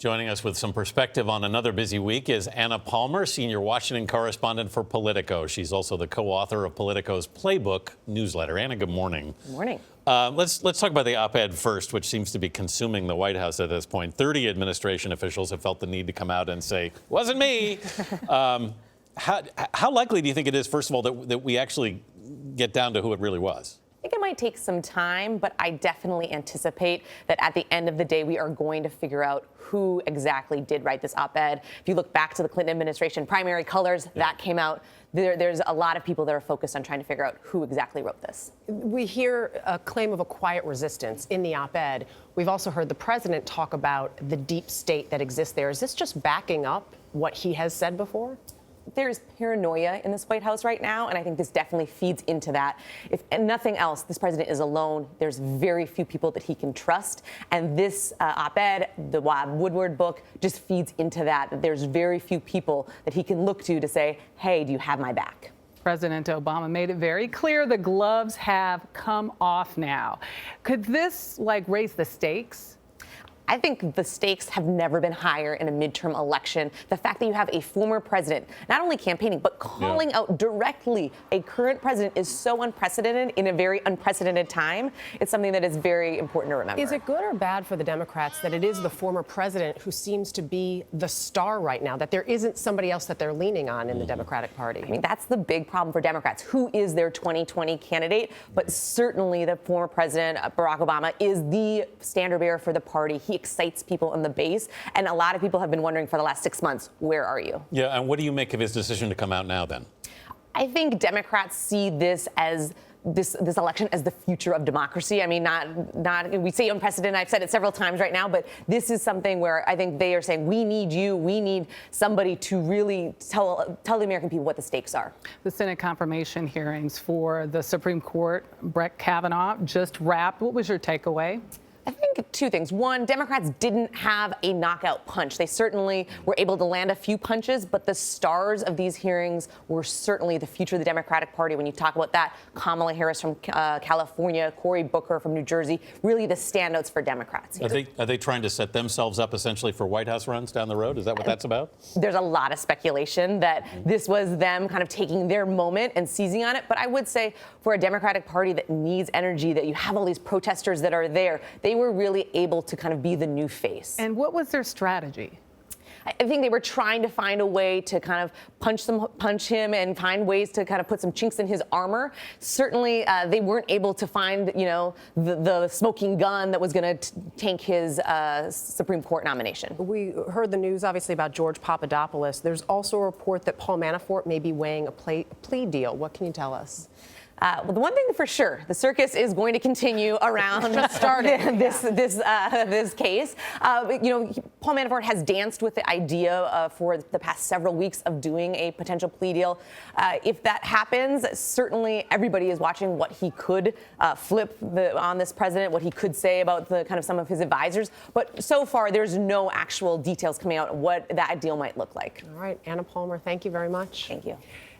Joining us with some perspective on another busy week is Anna Palmer, senior Washington correspondent for Politico. She's also the co-author of Politico's Playbook newsletter. Anna, good morning. Good morning. Let's talk about the op-ed first, which seems to be consuming the White House at this point. 30 administration officials have felt the need to come out and say, wasn't me. How likely do you think it is, first of all, that we actually get down to who it really was? I think it might take some time, but I definitely anticipate that at the end of the day, we are going to figure out who exactly did write this op-ed. If you look back to the Clinton administration, primary colors, that came out. There's a lot of people that are focused on trying to figure out who exactly wrote this. We hear a claim of a quiet resistance in the op-ed. We've also heard the president talk about the deep state that exists there. Is this just backing up what he has said before? There's paranoia in this White House right now, and I think this definitely feeds into that. If nothing else, this president is alone. There's very few people that he can trust, and this op-ed, the Woodward book, just feeds into that. There's very few people that he can look to say, hey, do you have my back? President Obama made it very clear the gloves have come off now. Could this, raise the stakes? I think the stakes have never been higher in a midterm election. The fact that you have a former president not only campaigning, but calling out directly a current president is so unprecedented in a very unprecedented time. It's something that is very important to remember. Is it good or bad for the Democrats that it is the former president who seems to be the star right now, that there isn't somebody else that they're leaning on in the Democratic Party? I mean, that's the big problem for Democrats. Who is their 2020 candidate? But certainly the former president, Barack Obama, is the standard bearer for the party. He excites people in the base, and a lot of people have been wondering for the last 6 months, where are you? Yeah, and what do you make of his decision to come out now then? I think Democrats see this as this election as the future of democracy. I mean, not we say unprecedented. I've said it several times right now, but this is something where I think they are saying we need you. We need somebody to really tell the American people what the stakes are. The Senate confirmation hearings for the Supreme Court, Brett Kavanaugh, just wrapped. What was your takeaway? I think two things. One, Democrats didn't have a knockout punch. They certainly were able to land a few punches, but the stars of these hearings were certainly the future of the Democratic Party. When you talk about that, Kamala Harris from California, Cory Booker from New Jersey, really the standouts for Democrats. Are they trying to set themselves up essentially for White House runs down the road? Is that what that's about? There's a lot of speculation that this was them kind of taking their moment and seizing on it. But I would say for a Democratic Party that needs energy, that you have all these protesters that are there, they were really able to kind of be the new face. And what was their strategy? I think they were trying to find a way to kind of punch him and find ways to kind of put some chinks in his armor. Certainly, they weren't able to find, the smoking gun that was going to tank his Supreme Court nomination. We heard the news, obviously, about George Papadopoulos. There's also a report that Paul Manafort may be weighing a plea deal. What can you tell us? Well, the one thing for sure, the circus is going to continue around this case. Paul Manafort has danced with the idea for the past several weeks of doing a potential plea deal. If that happens, certainly everybody is watching what he could flip on this president, what he could say about the kind of some of his advisors. But so far, there's no actual details coming out what that deal might look like. All right, Anna Palmer, thank you very much. Thank you.